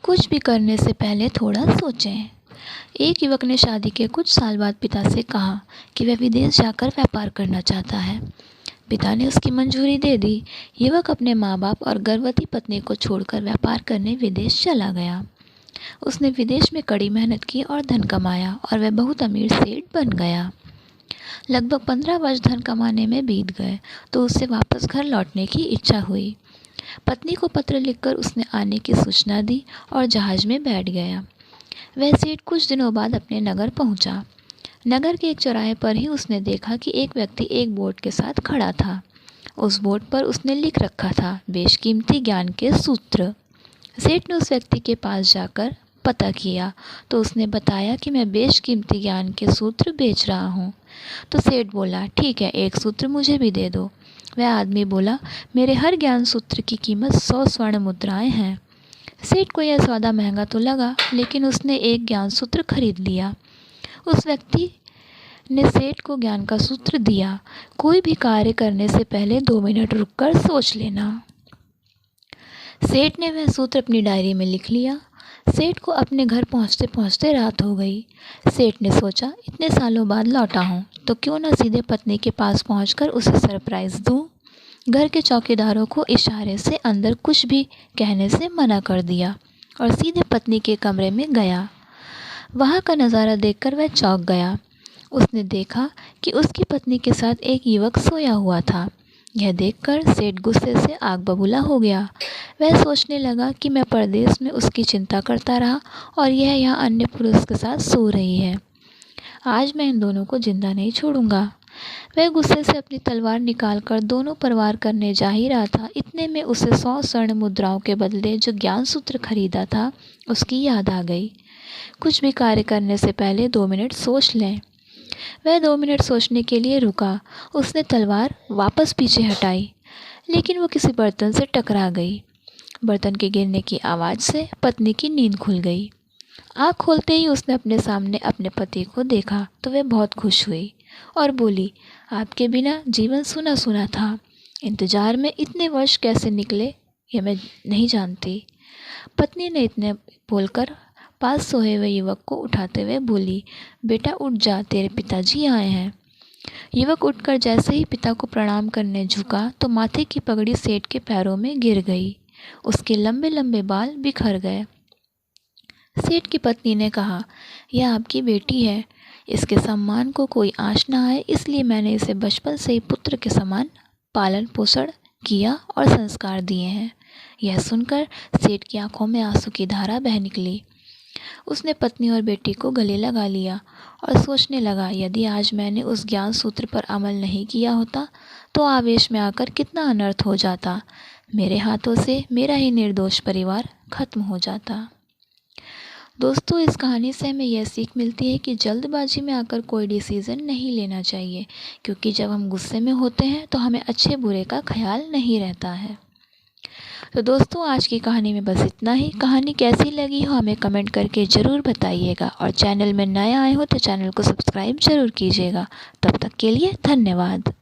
कुछ भी करने से पहले थोड़ा सोचें। एक युवक ने शादी के कुछ साल बाद पिता से कहा कि वह विदेश जाकर व्यापार करना चाहता है। पिता ने उसकी मंजूरी दे दी। युवक अपने माँ बाप और गर्भवती पत्नी को छोड़कर व्यापार करने विदेश चला गया। उसने विदेश में कड़ी मेहनत की और धन कमाया और वह बहुत अमीर सेठ बन गया। लगभग 15 वर्ष धन कमाने में बीत गए तो उसे वापस घर लौटने की इच्छा हुई। पत्नी को पत्र लिखकर उसने आने की सूचना दी और जहाज में बैठ गया। वह सेठ कुछ दिनों बाद अपने नगर पहुंचा। नगर के एक चौराहे पर ही उसने देखा कि एक व्यक्ति एक बोर्ड के साथ खड़ा था। उस बोर्ड पर उसने लिख रखा था, बेशकीमती ज्ञान के सूत्र। सेठ ने उस व्यक्ति के पास जाकर पता किया तो उसने बताया कि मैं बेशकीमती ज्ञान के सूत्र बेच रहा हूँ। तो सेठ बोला, ठीक है, एक सूत्र मुझे भी दे दो। वह आदमी बोला, मेरे हर ज्ञान सूत्र की कीमत 100 स्वर्ण मुद्राएं हैं। सेठ को यह सौदा महंगा तो लगा, लेकिन उसने एक ज्ञान सूत्र खरीद लिया। उस व्यक्ति ने सेठ को ज्ञान का सूत्र दिया, कोई भी कार्य करने से पहले 2 मिनट रुककर सोच लेना। सेठ ने वह सूत्र अपनी डायरी में लिख लिया। सेठ को अपने घर पहुंचते पहुंचते रात हो गई। सेठ ने सोचा, इतने सालों बाद लौटा हूं तो क्यों न सीधे पत्नी के पास पहुंचकर उसे सरप्राइज़ दूं। घर के चौकीदारों को इशारे से अंदर कुछ भी कहने से मना कर दिया और सीधे पत्नी के कमरे में गया। वहां का नज़ारा देखकर वह चौंक गया। उसने देखा कि उसकी पत्नी के साथ एक युवक सोया हुआ था। यह देखकर सेठ गुस्से से आग बबूला हो गया। वह सोचने लगा कि मैं परदेश में उसकी चिंता करता रहा और यह यहाँ अन्य पुरुष के साथ सो रही है। आज मैं इन दोनों को जिंदा नहीं छोड़ूंगा। वह गुस्से से अपनी तलवार निकालकर दोनों पर वार करने जा ही रहा था। इतने में उसे 100 स्वर्ण मुद्राओं के बदले जो ज्ञान सूत्र खरीदा था उसकी याद आ गई। कुछ भी कार्य करने से पहले 2 मिनट सोच लें। वह 2 मिनट सोचने के लिए रुका। उसने तलवार वापस पीछे हटाई, लेकिन वो किसी बर्तन से टकरा गई। बर्तन के गिरने की आवाज़ से पत्नी की नींद खुल गई। आँख खोलते ही उसने अपने सामने अपने पति को देखा तो वह बहुत खुश हुई और बोली, आपके बिना जीवन सूना सूना था। इंतजार में इतने वर्ष कैसे निकले यह मैं नहीं जानती। पत्नी ने इतने बोलकर पास सोए हुए युवक को उठाते हुए बोली, बेटा उठ जा, तेरे पिताजी आए हैं। युवक उठकर जैसे ही पिता को प्रणाम करने झुका तो माथे की पगड़ी सेठ के पैरों में गिर गई। उसके लंबे लंबे बाल बिखर गए। सेठ की पत्नी ने कहा, यह आपकी बेटी है, इसके सम्मान को कोई आँच न आए इसलिए मैंने इसे बचपन से ही पुत्र के समान पालन पोषण किया और संस्कार दिए हैं। यह सुनकर सेठ की आंखों में आंसू की धारा बह निकली। उसने पत्नी और बेटी को गले लगा लिया और सोचने लगा, यदि आज मैंने उस ज्ञान सूत्र पर अमल नहीं किया होता तो आवेश में आकर कितना अनर्थ हो जाता। मेरे हाथों से मेरा ही निर्दोष परिवार खत्म हो जाता। दोस्तों, इस कहानी से हमें यह सीख मिलती है कि जल्दबाजी में आकर कोई डिसीज़न नहीं लेना चाहिए, क्योंकि जब हम गुस्से में होते हैं तो हमें अच्छे बुरे का ख्याल नहीं रहता है। तो दोस्तों, आज की कहानी में बस इतना ही। कहानी कैसी लगी हो हमें कमेंट करके ज़रूर बताइएगा और चैनल में नए आए हो तो चैनल को सब्सक्राइब ज़रूर कीजिएगा। तब तक के लिए धन्यवाद।